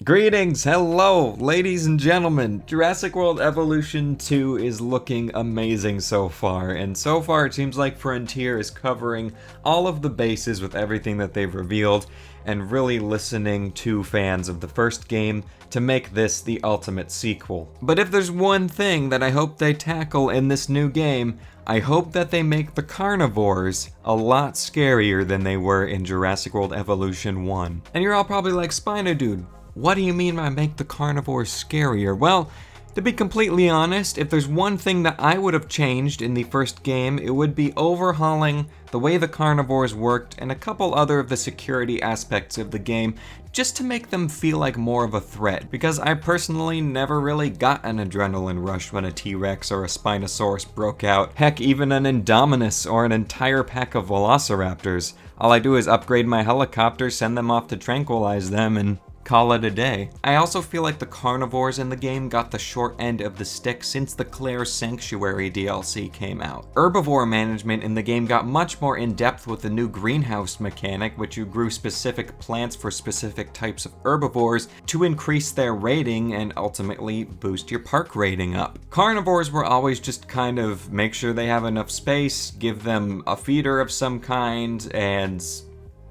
Greetings, hello, ladies and gentlemen. Jurassic World Evolution 2 is looking amazing so far, and so far it seems like Frontier is covering all of the bases with everything that they've revealed, and really listening to fans of the first game to make this the ultimate sequel. But if there's one thing that I hope they tackle in this new game, I hope that they make the Carnivores a lot scarier than they were in Jurassic World Evolution 1. And you're all probably like, SpinoDude, what do you mean by make the carnivores scarier? Well, to be completely honest, if there's one thing that I would have changed in the first game, it would be overhauling the way the carnivores worked and a couple other of the security aspects of the game, just to make them feel like more of a threat, because I personally never really got an adrenaline rush when a T-Rex or a Spinosaurus broke out. Heck, even an Indominus or an entire pack of Velociraptors. All I do is upgrade my helicopter, send them off to tranquilize them, and call it a day. I also feel like the carnivores in the game got the short end of the stick since the Claire Sanctuary DLC came out. Herbivore management in the game got much more in-depth with the new greenhouse mechanic, which you grew specific plants for specific types of herbivores to increase their rating and ultimately boost your park rating up. Carnivores were always just kind of make sure they have enough space, give them a feeder of some kind, and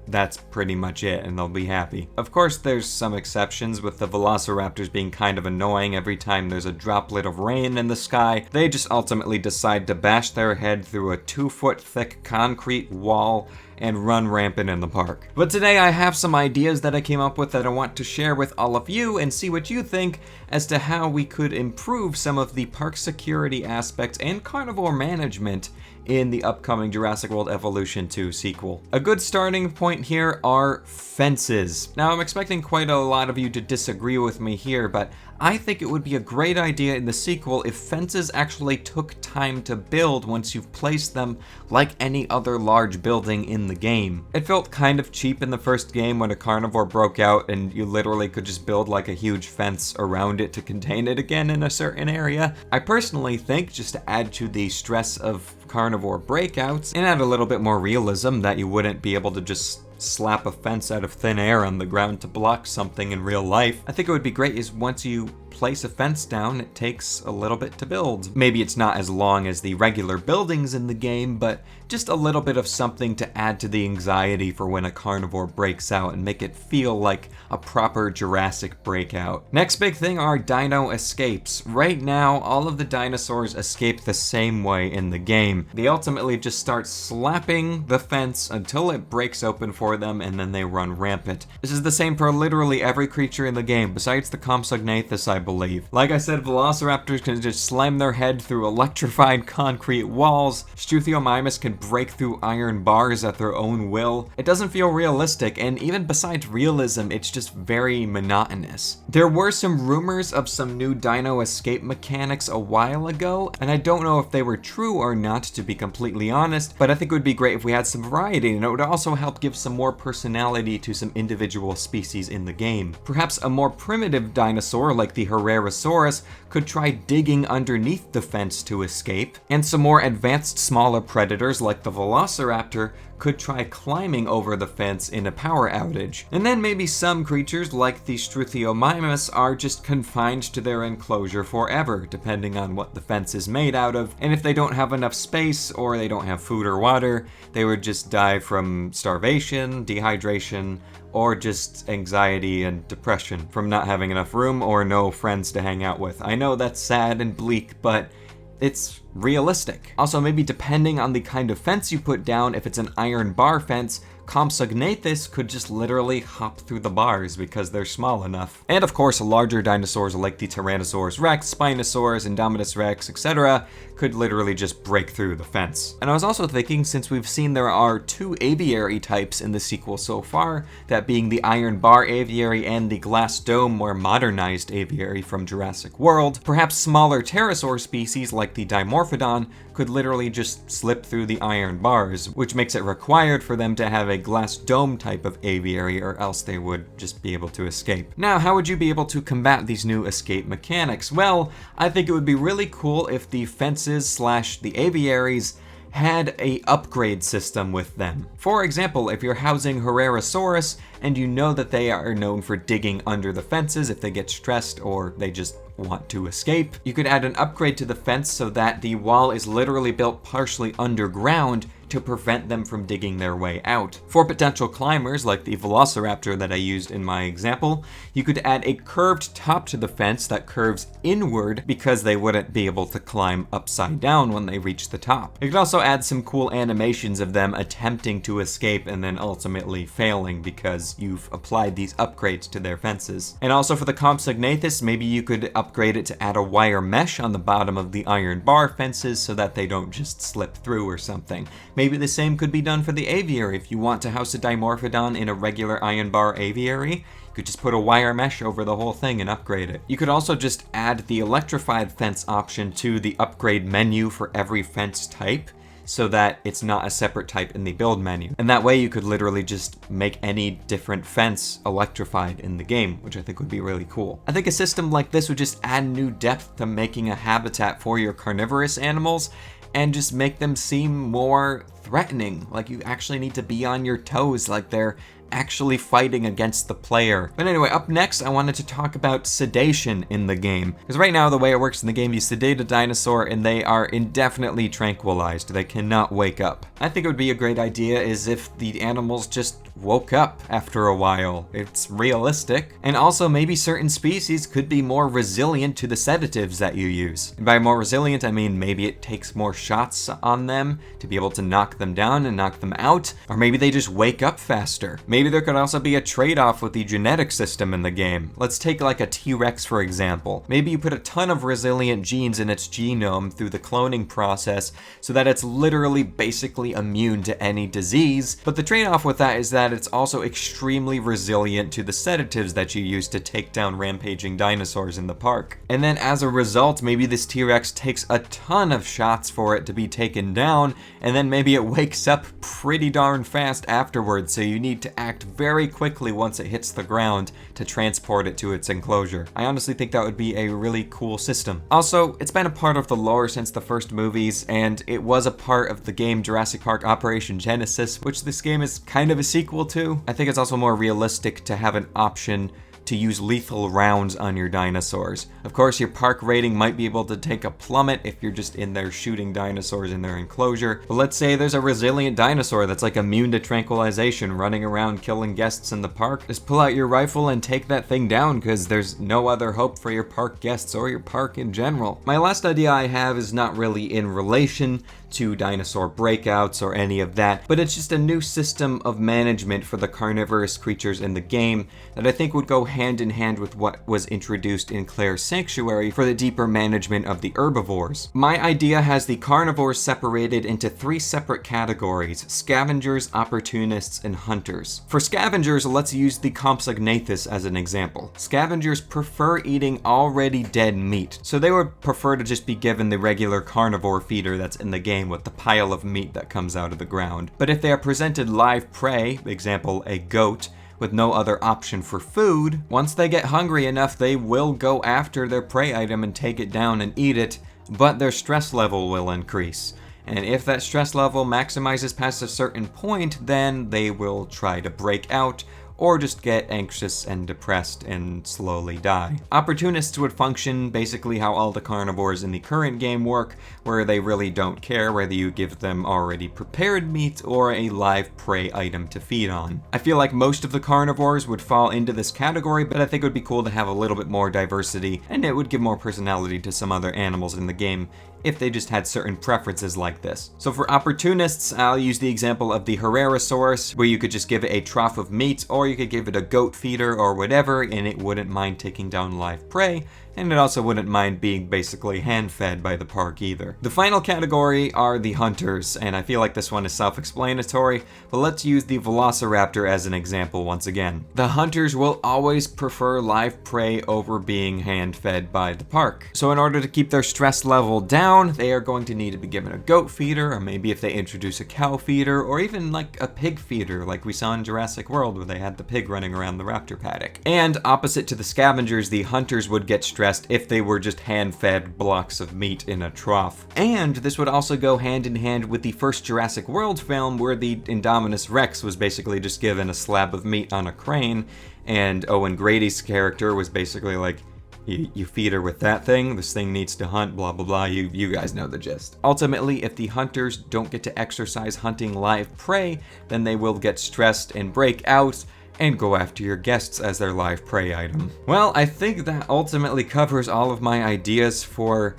that's pretty much it, and they'll be happy. Of course, there's some exceptions, with the Velociraptors being kind of annoying every time there's a droplet of rain in the sky. They just ultimately decide to bash their head through a 2-foot thick concrete wall and run rampant in the park. But today I have some ideas that I came up with that I want to share with all of you and see what you think as to how we could improve some of the park security aspects and carnivore management in the upcoming Jurassic World Evolution 2 sequel. A good starting point here are fences. Now, I'm expecting quite a lot of you to disagree with me here, but I think it would be a great idea in the sequel if fences actually took time to build once you've placed them, like any other large building in the game. It felt kind of cheap in the first game when a carnivore broke out and you literally could just build like a huge fence around it to contain it again in a certain area. I personally think, just to add to the stress of carnivore breakouts and add a little bit more realism, that you wouldn't be able to just slap a fence out of thin air on the ground to block something in real life. I think it would be great is once you place a fence down, it takes a little bit to build. Maybe it's not as long as the regular buildings in the game, but just a little bit of something to add to the anxiety for when a carnivore breaks out and make it feel like a proper Jurassic breakout. Next big thing are dino escapes. Right now, all of the dinosaurs escape the same way in the game. They ultimately just start slapping the fence until it breaks open for them, and then they run rampant. This is the same for literally every creature in the game, besides the Compsognathus, I believe. Like I said, Velociraptors can just slam their head through electrified concrete walls. Struthiomimus can break through iron bars at their own will. It doesn't feel realistic, and even besides realism, it's just very monotonous. There were some rumors of some new dino escape mechanics a while ago, and I don't know if they were true or not, to be completely honest, but I think it would be great if we had some variety, and it would also help give some more personality to some individual species in the game. Perhaps a more primitive dinosaur like the Herrerasaurus could try digging underneath the fence to escape, and some more advanced smaller predators like the Velociraptor could try climbing over the fence in a power outage. And then maybe some creatures like the Struthiomimus are just confined to their enclosure forever, depending on what the fence is made out of, and if they don't have enough space or they don't have food or water, they would just die from starvation, dehydration, or just anxiety and depression from not having enough room or no friends to hang out with. I know that's sad and bleak, but it's realistic. Also, maybe depending on the kind of fence you put down, if it's an iron bar fence, Compsognathus could just literally hop through the bars because they're small enough. And of course, larger dinosaurs like the Tyrannosaurus Rex, Spinosaurus, Indominus Rex, etc. could literally just break through the fence. And I was also thinking, since we've seen there are 2 aviary types in the sequel so far, that being the iron bar aviary and the glass dome, more modernized aviary from Jurassic World, perhaps smaller pterosaur species like the Dimorphodon could literally just slip through the iron bars, which makes it required for them to have a glass dome type of aviary, or else they would just be able to escape. Now, how would you be able to combat these new escape mechanics? Well, I think it would be really cool if the fences / the aviaries had a upgrade system with them. For example, if you're housing Herrerasaurus and you know that they are known for digging under the fences if they get stressed or they just want to escape, you could add an upgrade to the fence so that the wall is literally built partially underground to prevent them from digging their way out. For potential climbers, like the Velociraptor that I used in my example, you could add a curved top to the fence that curves inward because they wouldn't be able to climb upside down when they reach the top. You could also add some cool animations of them attempting to escape and then ultimately failing because you've applied these upgrades to their fences. And also for the Compsognathus, maybe you could upgrade it to add a wire mesh on the bottom of the iron bar fences so that they don't just slip through or something. Maybe the same could be done for the aviary. If you want to house a Dimorphodon in a regular iron bar aviary, you could just put a wire mesh over the whole thing and upgrade it. You could also just add the electrified fence option to the upgrade menu for every fence type, so that it's not a separate type in the build menu. And that way you could literally just make any different fence electrified in the game, which I think would be really cool. I think a system like this would just add new depth to making a habitat for your carnivorous animals and just make them seem more threatening, like you actually need to be on your toes, like they're actually fighting against the player. But anyway, up next, I wanted to talk about sedation in the game. Because right now, the way it works in the game, you sedate a dinosaur and they are indefinitely tranquilized. They cannot wake up. I think it would be a great idea is if the animals just woke up after a while. It's realistic. And also, maybe certain species could be more resilient to the sedatives that you use. And by more resilient, I mean maybe it takes more shots on them to be able to knock them down and knock them out. Or maybe they just wake up faster. Maybe there could also be a trade-off with the genetic system in the game. Let's take like a T-Rex for example. Maybe you put a ton of resilient genes in its genome through the cloning process so that it's literally basically immune to any disease. But the trade-off with that is that it's also extremely resilient to the sedatives that you use to take down rampaging dinosaurs in the park. And then as a result, maybe this T-Rex takes a ton of shots for it to be taken down, and then maybe it wakes up pretty darn fast afterwards, so you need to act very quickly once it hits the ground to transport it to its enclosure. I honestly think that would be a really cool system. Also, it's been a part of the lore since the first movies, and it was a part of the game Jurassic Park Operation Genesis, which this game is kind of a sequel to. I think it's also more realistic to have an option to use lethal rounds on your dinosaurs. Of course, your park rating might be able to take a plummet if you're just in there shooting dinosaurs in their enclosure. But let's say there's a resilient dinosaur that's like immune to tranquilization running around killing guests in the park. Just pull out your rifle and take that thing down because there's no other hope for your park guests or your park in general. My last idea I have is not really in relation to dinosaur breakouts or any of that, but it's just a new system of management for the carnivorous creatures in the game that I think would go hand in hand with what was introduced in Claire's Sanctuary for the deeper management of the herbivores. My idea has the carnivores separated into 3 separate categories: scavengers, opportunists, and hunters. For scavengers, let's use the Compsognathus as an example. Scavengers prefer eating already dead meat, so they would prefer to just be given the regular carnivore feeder that's in the game with the pile of meat that comes out of the ground. But if they are presented live prey, example a goat, with no other option for food, once they get hungry enough they will go after their prey item and take it down and eat it, but their stress level will increase. And if that stress level maximizes past a certain point, then they will try to break out or just get anxious and depressed and slowly die. Opportunists would function basically how all the carnivores in the current game work, where they really don't care whether you give them already prepared meat or a live prey item to feed on. I feel like most of the carnivores would fall into this category, but I think it would be cool to have a little bit more diversity, and it would give more personality to some other animals in the game if they just had certain preferences like this. So for opportunists, I'll use the example of the Herrerasaurus, where you could just give it a trough of meat, or you could give it a goat feeder or whatever, and it wouldn't mind taking down live prey, and it also wouldn't mind being basically hand-fed by the park either. The final category are the hunters, and I feel like this one is self-explanatory, but let's use the Velociraptor as an example once again. The hunters will always prefer live prey over being hand-fed by the park. So in order to keep their stress level down, they are going to need to be given a goat feeder, or maybe if they introduce a cow feeder, or even like a pig feeder like we saw in Jurassic World where they had the pig running around the raptor paddock. And opposite to the scavengers, the hunters would get stress stressed if they were just hand-fed blocks of meat in a trough. And this would also go hand in hand with the first Jurassic World film, where the Indominus Rex was basically just given a slab of meat on a crane, and Owen Grady's character was basically like, you feed her with that thing, this thing needs to hunt, blah blah blah, you guys know the gist. Ultimately, if the hunters don't get to exercise hunting live prey, then they will get stressed and break out, and go after your guests as their live prey item. Well, I think that ultimately covers all of my ideas for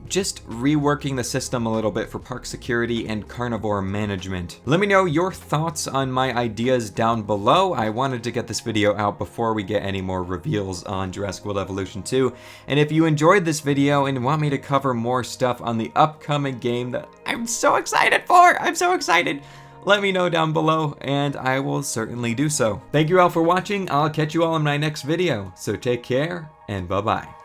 just reworking the system a little bit for park security and carnivore management. Let me know your thoughts on my ideas down below. I wanted to get this video out before we get any more reveals on Jurassic World Evolution 2. And if you enjoyed this video and want me to cover more stuff on the upcoming game that I'm so excited for, let me know down below and I will certainly do so. Thank you all for watching. I'll catch you all in my next video. So take care and bye-bye.